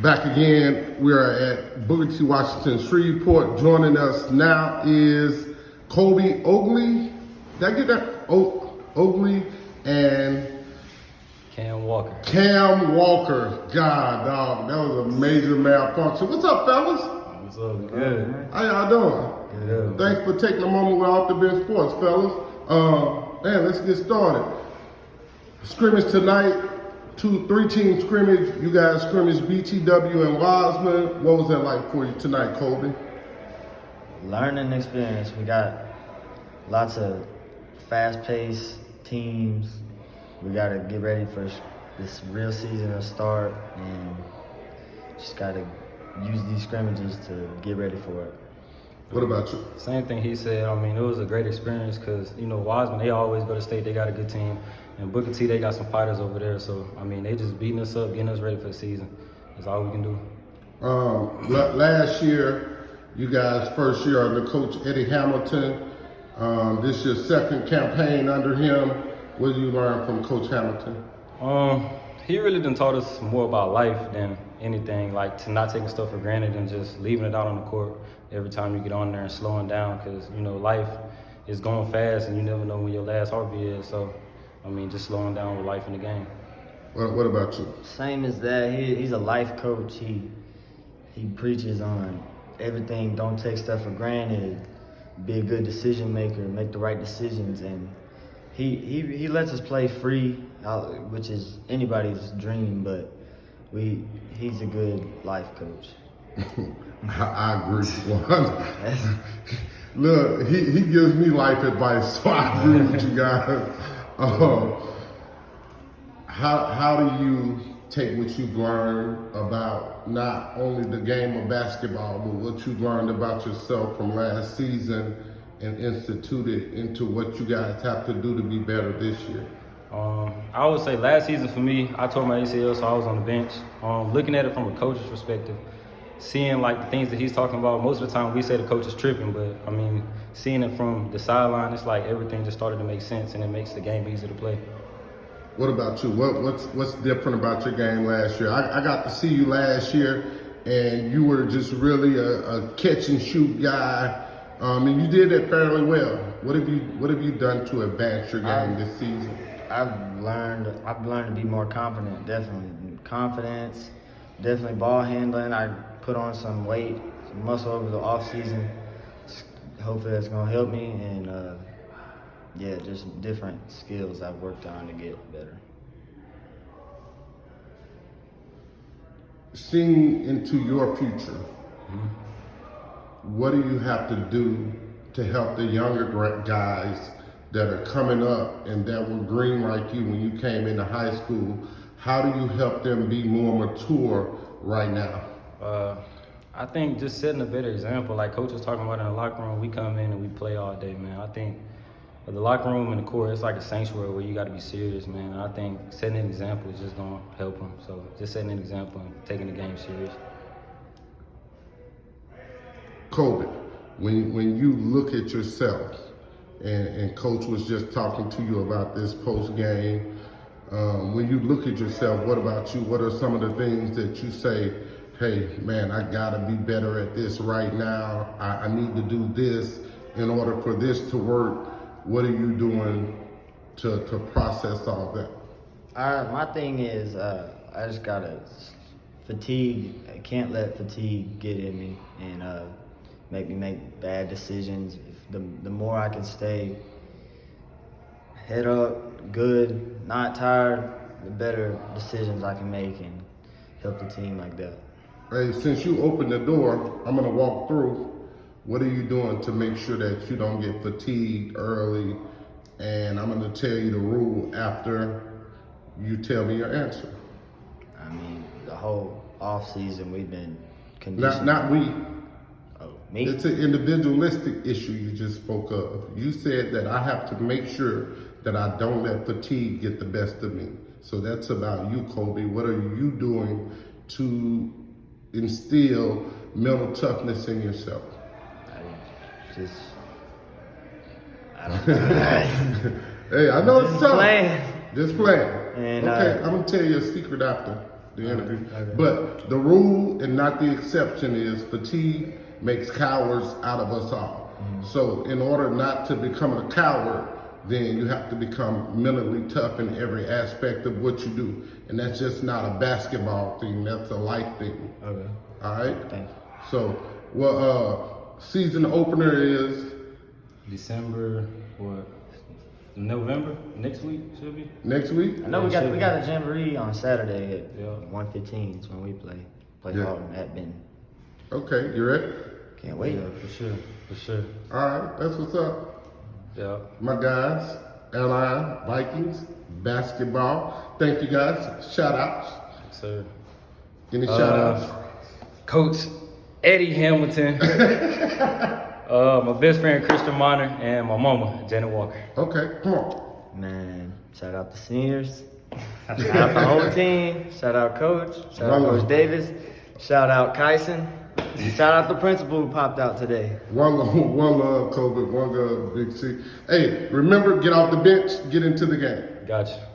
Back again, we are at Booker T. Washington Shreveport. Joining us now is Colby Oglee. Did I get that? Oglee and Cam Walker. Cam Walker. God, dog, that was a major malfunction. What's up, fellas? What's up? Good. How y'all doing? Good. Thanks for taking a moment with Off the Bench Sports, fellas. Let's get started. Scrimmage tonight. 3-team scrimmage. You guys scrimmage BTW and Wiseman. What was that like for you tonight, Colby? Learning experience. We got lots of fast-paced teams. We got to get ready for this real season to start, and just got to use these scrimmages to get ready for it. What about you? Same thing he said. I mean, it was a great experience because, Wiseman, they always go to state. They got a good team. And Booker T, they got some fighters over there. So, I mean, they just beating us up, getting us ready for the season. That's all we can do. Last year, you guys' first year under Coach Eddie Hamilton. This your second campaign under him. What did you learn from Coach Hamilton? He really done taught us more about life than anything, like to not taking stuff for granted and just leaving it out on the court every time you get on there and slowing down because, life is going fast and you never know when your last heartbeat is. So, I mean, just slowing down with life in the game. What about you? Same as that. He's a life coach. He preaches on everything. Don't take stuff for granted. Be a good decision maker. Make the right decisions. And he lets us play free, which is anybody's dream. But he's a good life coach. I agree. Look, he gives me life advice, so I agree with you guys. How do you take what you've learned about not only the game of basketball, but what you've learned about yourself from last season and institute it into what you guys have to do to be better this year? I would say last season for me, I tore my ACL, so I was on the bench. Looking at it from a coach's perspective, seeing like the things that he's talking about, most of the time we say the coach is tripping, but I mean, seeing it from the sideline, it's like everything just started to make sense and it makes the game easier to play. What about you? What's different about your game last year? I got to see you last year and you were just really a catch and shoot guy. And you did it fairly well. What have you done to advance your game this season? I've learned to be more confident, definitely. Confidence, definitely ball handling. I put on some weight, some muscle over the off season. Hopefully that's gonna help me, and just different skills I've worked on to get better. Seeing into your future, what do you have to do to help the younger guys that are coming up and that were green like you when you came into high school? How do you help them be more mature right now? I think just setting a better example. Like Coach was talking about in the locker room, we come in and we play all day, man. I think the locker room and the court, it's like a sanctuary where you got to be serious, man. And I think setting an example is just going to help them. So just setting an example and taking the game serious. Colby, when you look at yourself, and Coach was just talking to you about this post-game, when you look at yourself, what about you? What are some of the things that you say, hey, man, I gotta be better at this right now. I need to do this in order for this to work. What are you doing to process all that? My thing is, I just gotta fatigue. I can't let fatigue get in me and make me make bad decisions. The more I can stay head up, good, not tired, the better decisions I can make and help the team like that. Hey, since you opened the door, I'm gonna walk through. What are you doing to make sure that you don't get fatigued early? And I'm gonna tell you the rule after you tell me your answer. I mean, the whole off season we've been conditioned. Not we. Oh, me? It's an individualistic issue you just spoke of. You said that I have to make sure that I don't let fatigue get the best of me. So that's about you, Colby. What are you doing to instill mental toughness in yourself? I don't know. Hey, I know it's tough. Playing. Just playing. And, okay, I'm gonna tell you a secret after. the interview. Okay. But the rule and not the exception is fatigue makes cowards out of us all. So in order not to become a coward, then you have to become mentally tough in every aspect of what you do. And that's just not a basketball thing, that's a life thing. Okay. All right? Thank you. So, season opener is December, what? November? Next week should be. next week? I know we Yeah, got a jamboree on Saturday at Yeah. 1:15. Is when we play Yeah. Harlem at Ben. Okay, you ready? Can't wait. Yeah, for sure. All right, that's what's up. Yeah. My guys, Airline, Vikings, basketball. Thank you guys. Shout outs. Yes, sir. Any shout outs? Coach Eddie Hamilton, my best friend Christian Minor, and my mama Janet Walker. Okay, come on. Man, shout out the seniors. Shout out the whole team. Shout out Coach. Shout out Brother. Coach Davis. Shout out Kyson. Shout out the principal who popped out today. One love, Colby. One love, Big C. Hey, remember, get off the bench, get into the game. Gotcha.